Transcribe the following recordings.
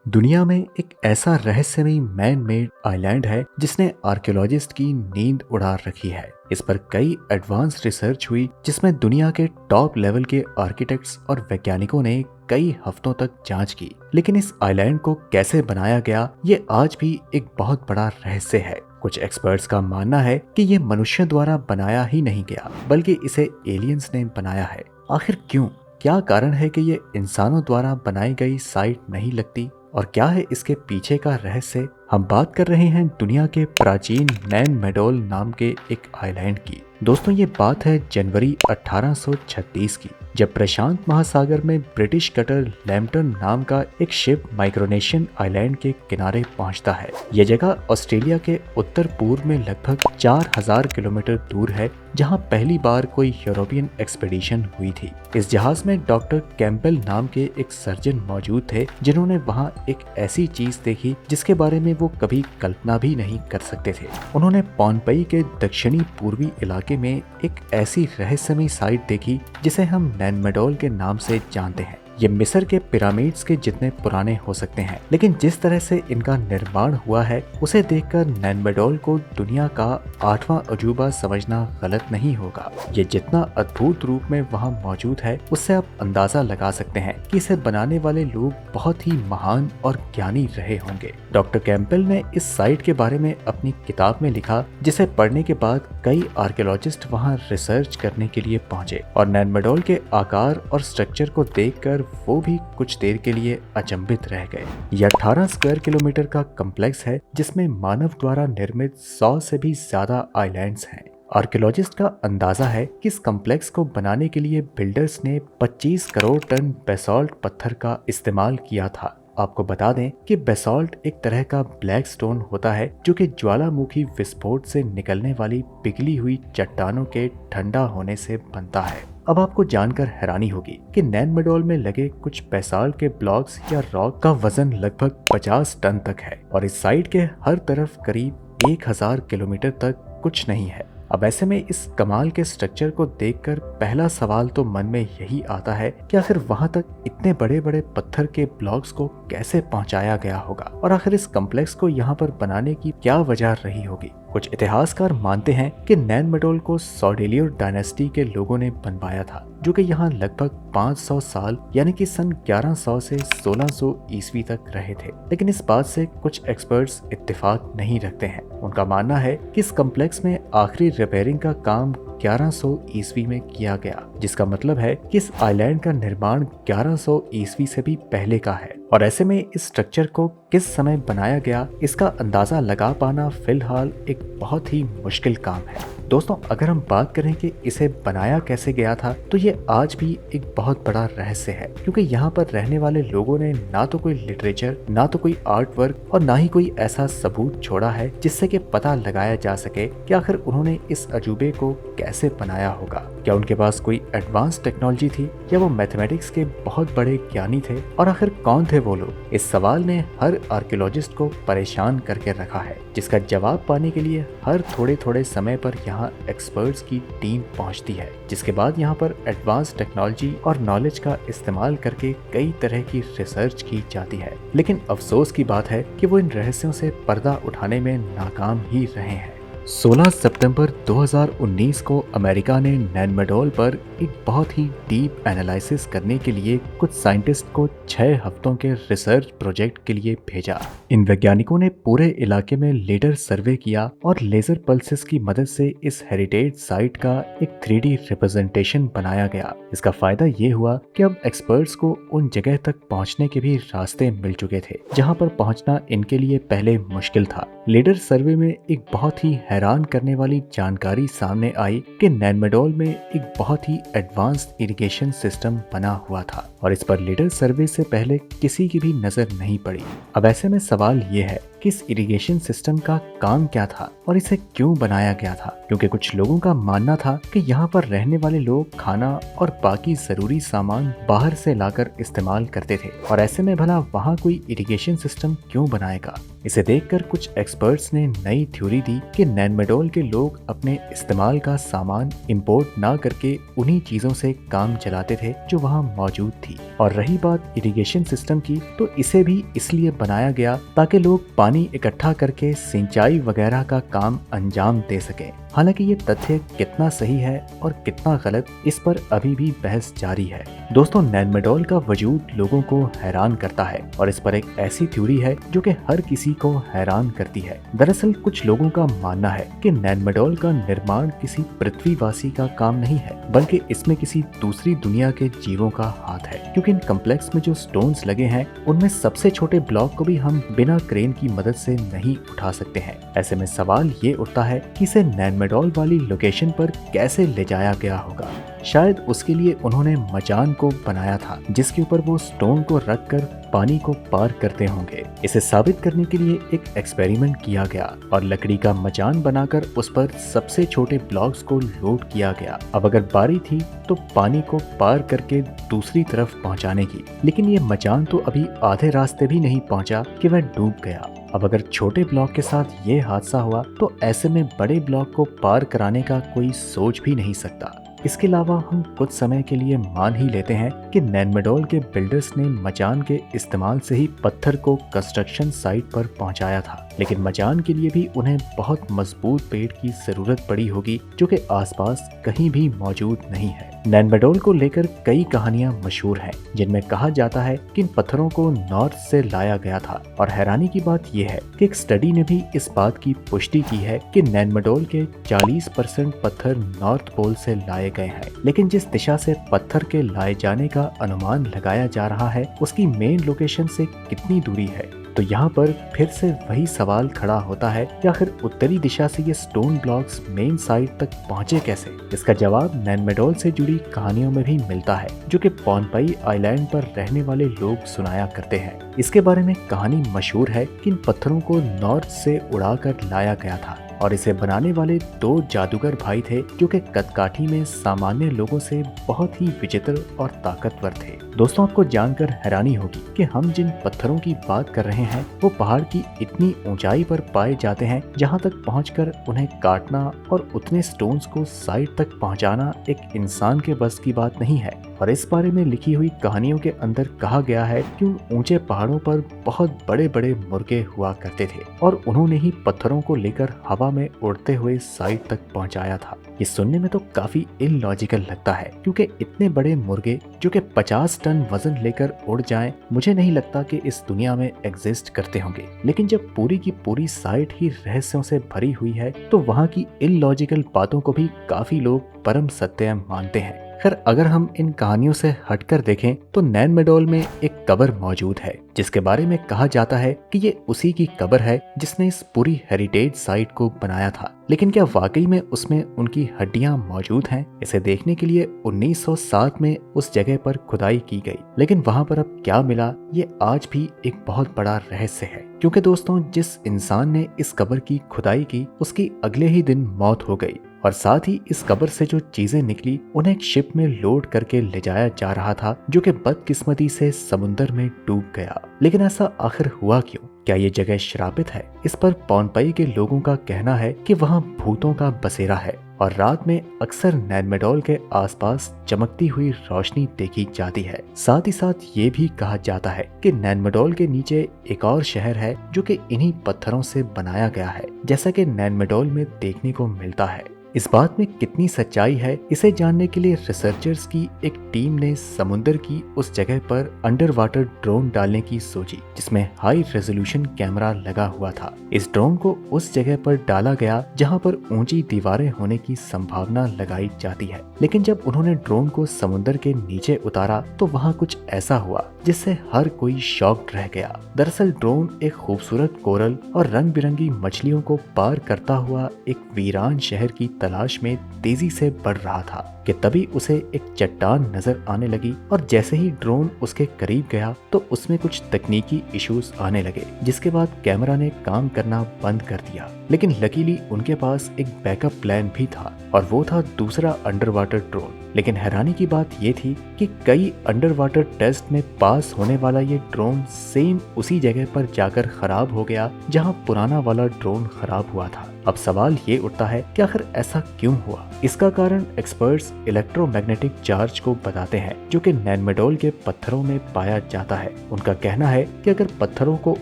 दुनिया में एक ऐसा रहस्यमयी मैन मेड आइलैंड है जिसने आर्कियोलॉजिस्ट की नींद उड़ा रखी है। इस पर कई एडवांस रिसर्च हुई जिसमें दुनिया के टॉप लेवल के आर्किटेक्ट्स और वैज्ञानिकों ने कई हफ्तों तक जांच की, लेकिन इस आइलैंड को कैसे बनाया गया ये आज भी एक बहुत बड़ा रहस्य है। कुछ एक्सपर्ट्स का मानना है कि ये मनुष्य द्वारा बनाया ही नहीं गया बल्कि इसे एलियंस ने बनाया है। आखिर क्यों? क्या कारण है कि ये इंसानों द्वारा बनाई गई साइट नहीं लगती और क्या है इसके पीछे का रहस्य? हम बात कर रहे हैं दुनिया के प्राचीन नैन मेडोल नाम के एक आइलैंड की। दोस्तों, ये बात है जनवरी 1836 की, जब प्रशांत महासागर में ब्रिटिश कटर लैम्पटन नाम का एक शिप माइक्रोनेशियन आइलैंड के किनारे पहुंचता है। यह जगह ऑस्ट्रेलिया के उत्तर पूर्व में लगभग 4000 किलोमीटर दूर है, जहां पहली बार कोई यूरोपियन एक्सपेडिशन हुई थी। इस जहाज में डॉक्टर कैम्पबेल नाम के एक सर्जन मौजूद थे, जिन्होंने वहां एक ऐसी चीज देखी जिसके बारे में वो कभी कल्पना भी नहीं कर सकते थे। उन्होंने पोम्पेई के दक्षिणी पूर्वी इलाके में एक ऐसी रहस्यमयी साइट देखी जिसे हम नैन मेडोल के नाम से जानते हैं। ये मिस्र के पिरामिड्स के जितने पुराने हो सकते हैं, लेकिन जिस तरह से इनका निर्माण हुआ है उसे देखकर नैन मेडोल को दुनिया का 8वां अजूबा समझना गलत नहीं होगा। ये जितना अद्भुत रूप में वहाँ मौजूद है उससे आप अंदाजा लगा सकते हैं कि इसे बनाने वाले लोग बहुत ही महान और ज्ञानी रहे होंगे। डॉक्टर कैम्पबेल ने इस साइट के बारे में अपनी किताब में लिखा, जिसे पढ़ने के बाद कई आर्कियोलॉजिस्ट वहाँ रिसर्च करने के लिए पहुंचे और नैन मेडोल के आकार और स्ट्रक्चर को देखकर वो भी कुछ देर के लिए अचंभित रह गए। यह 18 स्क्वायर किलोमीटर का कॉम्प्लेक्स है जिसमें मानव द्वारा निर्मित 100 से भी ज्यादा आइलैंड्स हैं। आर्कियोलॉजिस्ट का अंदाजा है कि इस कॉम्प्लेक्स को बनाने के लिए बिल्डर्स ने 25 करोड़ टन बेसाल्ट पत्थर का इस्तेमाल किया था। आपको बता दें कि बेसाल्ट एक तरह का ब्लैक स्टोन होता है जो कि ज्वालामुखी विस्फोट से निकलने वाली पिघली हुई चट्टानों के ठंडा होने से बनता है। अब आपको जानकर हैरानी होगी कि नैन मेडोल में लगे कुछ बेसाल्ट के ब्लॉक्स या रॉक का वजन लगभग 50 टन तक है और इस साइट के हर तरफ करीब 1000 किलोमीटर तक कुछ नहीं है। अब ऐसे में इस कमाल के स्ट्रक्चर को देखकर पहला सवाल तो मन में यही आता है कि आखिर वहां तक इतने बड़े बड़े पत्थर के ब्लॉक्स को कैसे पहुंचाया गया होगा और आखिर इस कॉम्प्लेक्स को यहाँ पर बनाने की क्या वजह रही होगी। कुछ इतिहासकार मानते हैं कि नैन मेडोल को सौडेलियर डायनेस्टी के लोगों ने बनवाया था, जो कि यहाँ लगभग 500 साल यानी कि सन 1100 से 1600 ईस्वी तक रहे थे। लेकिन इस बात से कुछ एक्सपर्ट्स इत्तेफाक नहीं रखते हैं। उनका मानना है कि इस कॉम्प्लेक्स में आखिरी रिपेयरिंग का काम 1100 ईस्वी में किया गया, जिसका मतलब है कि इस आइलैंड का निर्माण 1100 ईस्वी से भी पहले का है। और ऐसे में इस स्ट्रक्चर को किस समय बनाया गया इसका अंदाजा लगा पाना फिलहाल एक बहुत ही मुश्किल काम है। दोस्तों, अगर हम बात करें कि इसे बनाया कैसे गया था तो ये आज भी एक बहुत बड़ा रहस्य है, क्योंकि यहाँ पर रहने वाले लोगों ने ना तो कोई लिटरेचर, ना तो कोई आर्ट वर्क और ना ही कोई ऐसा सबूत छोड़ा है जिससे कि पता लगाया जा सके कि आखिर उन्होंने इस अजूबे को कैसे बनाया होगा। क्या उनके पास कोई एडवांस टेक्नोलॉजी थी या वो मैथमेटिक्स के बहुत बड़े ज्ञानी थे? और आखिर कौन थे वो लोग? इस सवाल ने हर आर्कियोलॉजिस्ट को परेशान करके रखा है, जिसका जवाब पाने के लिए हर थोड़े थोड़े समय पर यहाँ एक्सपर्ट्स की टीम पहुँचती है, जिसके बाद यहाँ पर एडवांस टेक्नोलॉजी और नॉलेज का इस्तेमाल करके कई तरह की रिसर्च की जाती है। लेकिन अफसोस की बात है कि वो इन रहस्यों से पर्दा उठाने में नाकाम ही रहे हैं। 16 सितंबर 2019 को अमेरिका ने नैन मेडोल पर एक बहुत ही डीप एनालिसिस करने के लिए कुछ साइंटिस्ट को 6 हफ्तों के रिसर्च प्रोजेक्ट के लिए भेजा। इन वैज्ञानिकों ने पूरे इलाके में लेडर सर्वे किया और लेजर पल्सेस की मदद से इस हेरिटेज साइट का एक 3D रिप्रेजेंटेशन बनाया गया। इसका फायदा ये हुआ कि अब एक्सपर्ट्स को उन जगह तक पहुंचने के भी रास्ते मिल चुके थे जहां पर पहुंचना इनके लिए पहले मुश्किल था। लेडर सर्वे में एक बहुत ही हैरान करने वाली जानकारी सामने आई कि नैन मेडोल में एक बहुत ही एडवांस्ड इरिगेशन सिस्टम बना हुआ था और इस पर लेडर सर्वे से पहले किसी की भी नजर नहीं पड़ी। अब ऐसे में सवाल ये है कि इस इरिगेशन सिस्टम का काम क्या था और इसे क्यों बनाया गया था, क्योंकि कुछ लोगों का मानना था कि यहाँ पर रहने वाले लोग खाना और बाकी जरूरी सामान बाहर से लाकर इस्तेमाल करते थे और ऐसे में भला वहाँ कोई इरिगेशन सिस्टम क्यों बनाएगा। इसे देखकर कुछ एक्सपर्ट्स ने नई थ्योरी दी कि नैनमेडोल के लोग अपने इस्तेमाल का सामान इंपोर्ट ना करके उन्हीं चीजों से काम चलाते थे जो वहाँ मौजूद थी। और रही बात इरिगेशन सिस्टम की, तो इसे भी इसलिए बनाया गया ताकि लोग पानी इकट्ठा करके सिंचाई वगैरह का काम अंजाम दे सकें। हालांकि ये तथ्य कितना सही है और कितना गलत, इस पर अभी भी बहस जारी है। दोस्तों, नैनमेडोल का वजूद लोगों को हैरान करता है और इस पर एक ऐसी थ्योरी है जो कि हर किसी को हैरान करती है। दरअसल कुछ लोगों का मानना है कि नैनमेडोल का निर्माण किसी पृथ्वीवासी का काम नहीं है, बल्कि इसमें किसी दूसरी दुनिया के जीवों का हाथ है, क्योंकि इन कम्प्लेक्स में जो स्टोन्स लगे हैं उनमें सबसे छोटे ब्लॉक को भी हम बिना क्रेन की मदद से नहीं उठा सकते हैं। ऐसे में सवाल ये उठता है कि इसे नैनमेडोल वाली लोकेशन पर कैसे ले जाया गया होगा। शायद उसके लिए उन्होंने मचान को बनाया था जिसके ऊपर वो स्टोन को रखकर पानी को पार करते होंगे। इसे साबित करने के लिए एक एक्सपेरिमेंट किया गया और लकड़ी का मचान बनाकर उस पर सबसे छोटे ब्लॉक्स को लोड किया गया। अब अगर बारी थी तो पानी को पार करके दूसरी तरफ पहुंचाने की, लेकिन ये मचान तो अभी आधे रास्ते भी नहीं पहुंचा कि वह डूब गया। अब अगर छोटे ब्लॉक के साथ ये हादसा हुआ तो ऐसे में बड़े ब्लॉक को पार कराने का कोई सोच भी नहीं सकता। इसके अलावा हम कुछ समय के लिए मान ही लेते हैं कि नैनमेडोल के बिल्डर्स ने मचान के इस्तेमाल से ही पत्थर को कंस्ट्रक्शन साइट पर पहुंचाया था, लेकिन मचान के लिए भी उन्हें बहुत मजबूत पेड़ की जरूरत पड़ी होगी जो कि आसपास कहीं भी मौजूद नहीं है। नैनमेडोल को लेकर कई कहानियां मशहूर हैं, जिनमें कहा जाता है कि इन पत्थरों को नॉर्थ से लाया गया था। और हैरानी की बात यह है कि एक स्टडी ने भी इस बात की पुष्टि की है कि नैनमेडोल के 40% पत्थर नॉर्थ पोल से लाए गए हैं। लेकिन जिस दिशा से पत्थर के लाए जाने का अनुमान लगाया जा रहा है उसकी मेन लोकेशन से कितनी दूरी है? तो यहाँ पर फिर से वही सवाल खड़ा होता है कि आखिर उत्तरी दिशा से ये स्टोन ब्लॉक्स मेन साइट तक पहुँचे कैसे? इसका जवाब नैनमेडोल से जुड़ी कहानियों में भी मिलता है, जो कि पोनपई आइलैंड पर रहने वाले लोग सुनाया करते हैं। इसके बारे में कहानी मशहूर है कि इन पत्थरों को नॉर्थ से उड़ाकर लाया गया था और इसे बनाने वाले 2 जादूगर भाई थे जो कि कदकाठी में सामान्य लोगों से बहुत ही विचित्र और ताकतवर थे। दोस्तों, आपको जानकर हैरानी होगी कि हम जिन पत्थरों की बात कर रहे हैं वो पहाड़ की इतनी ऊंचाई पर पाए जाते हैं जहां तक पहुंचकर उन्हें काटना और उतने स्टोन्स को साइड तक पहुंचाना एक इंसान के बस की बात नहीं है। और इस बारे में लिखी हुई कहानियों के अंदर कहा गया है कि उन ऊंचे पहाड़ों पर बहुत बड़े बड़े मुर्गे हुआ करते थे और उन्होंने ही पत्थरों को लेकर हवा में उड़ते हुए साइड तक पहुंचाया था। ये सुनने में तो काफी इलॉजिकल लगता है, क्योंकि इतने बड़े मुर्गे जो कि 50 टन वजन लेकर उड़ जाएं, मुझे नहीं लगता कि इस दुनिया में एग्जिस्ट करते होंगे। लेकिन जब पूरी की पूरी साइट ही रहस्यों से भरी हुई है तो वहाँ की इलॉजिकल बातों को भी काफी लोग परम सत्य मानते हैं। खैर, अगर हम इन कहानियों से हटकर देखें तो नैनमेडोल में एक कब्र मौजूद है जिसके बारे में कहा जाता है कि ये उसी की कब्र है जिसने इस पूरी हेरिटेज साइट को बनाया था। लेकिन क्या वाकई में उसमें उनकी हड्डियां मौजूद हैं? इसे देखने के लिए 1907 में उस जगह पर खुदाई की गई, लेकिन वहां पर अब क्या मिला ये आज भी एक बहुत बड़ा रहस्य है। क्योंकि दोस्तों, जिस इंसान ने इस कब्र की खुदाई की उसकी अगले ही दिन मौत हो गई और साथ ही इस कब्र से जो चीजें निकली उन्हें एक शिप में लोड करके ले जाया जा रहा था जो कि बदकिस्मती से समुंदर में डूब गया। लेकिन ऐसा आखिर हुआ क्यों? क्या ये जगह श्रापित है? इस पर पोनपई के लोगों का कहना है कि वहाँ भूतों का बसेरा है और रात में अक्सर नैनमेडोल के आसपास चमकती हुई रोशनी देखी जाती है। साथ ही साथ ये भी कहा जाता है कि नैनमेडोल के नीचे एक और शहर है जो कि इन्हीं पत्थरों से बनाया गया है, जैसा कि नैनमेडोल में देखने को मिलता है। इस बात में कितनी सच्चाई है इसे जानने के लिए रिसर्चर्स की एक टीम ने समुद्र की उस जगह पर अंडर वाटर ड्रोन डालने की सोची जिसमें हाई रेजोल्यूशन कैमरा लगा हुआ था। इस ड्रोन को उस जगह पर डाला गया जहां पर ऊंची दीवारें होने की संभावना लगाई जाती है। लेकिन जब उन्होंने ड्रोन को समुद्र के नीचे उतारा तो वहां कुछ ऐसा हुआ जिससे हर कोई शॉक्ड रह गया। दरअसल ड्रोन एक खूबसूरत कोरल और रंग बिरंगी मछलियों को पार करता हुआ एक वीरान शहर की तलाश में तेजी से बढ़ रहा था कि तभी उसे एक चट्टान नजर आने लगी और जैसे ही ड्रोन उसके करीब गया तो उसमें कुछ तकनीकी इश्यूज आने लगे, जिसके बाद कैमरा ने काम करना बंद कर दिया। लेकिन लकीली उनके पास एक बैकअप प्लान भी था और वो था दूसरा अंडर वाटर ड्रोन। लेकिन हैरानी की बात ये थी कि कई अंडर वाटर टेस्ट में पास होने वाला ये ड्रोन सेम उसी जगह पर जाकर खराब हो गया जहां पुराना वाला ड्रोन खराब हुआ था। अब सवाल ये उठता है कि आखिर ऐसा क्यों हुआ। इसका कारण एक्सपर्ट्स इलेक्ट्रोमैग्नेटिक चार्ज को बताते हैं जो कि नैनमेडोल के पत्थरों में पाया जाता है। उनका कहना है कि अगर पत्थरों को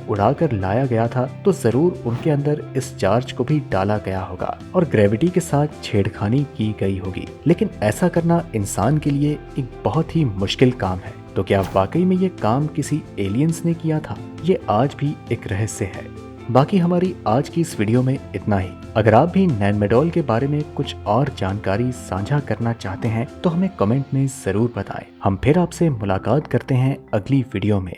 उड़ाकर लाया गया था तो जरूर उनके अंदर इस चार्ज को भी डाला गया होगा और ग्रेविटी के साथ छेड़खानी की गई होगी। लेकिन ऐसा करना इंसान के लिए एक बहुत ही मुश्किल काम है। तो क्या वाकई में ये काम किसी एलियंस ने किया था? ये आज भी एक रहस्य है। बाकी हमारी आज की इस वीडियो में इतना ही। अगर आप भी नैनमेडोल के बारे में कुछ और जानकारी साझा करना चाहते हैं तो हमें कमेंट में जरूर बताएं। हम फिर आपसे मुलाकात करते हैं अगली वीडियो में।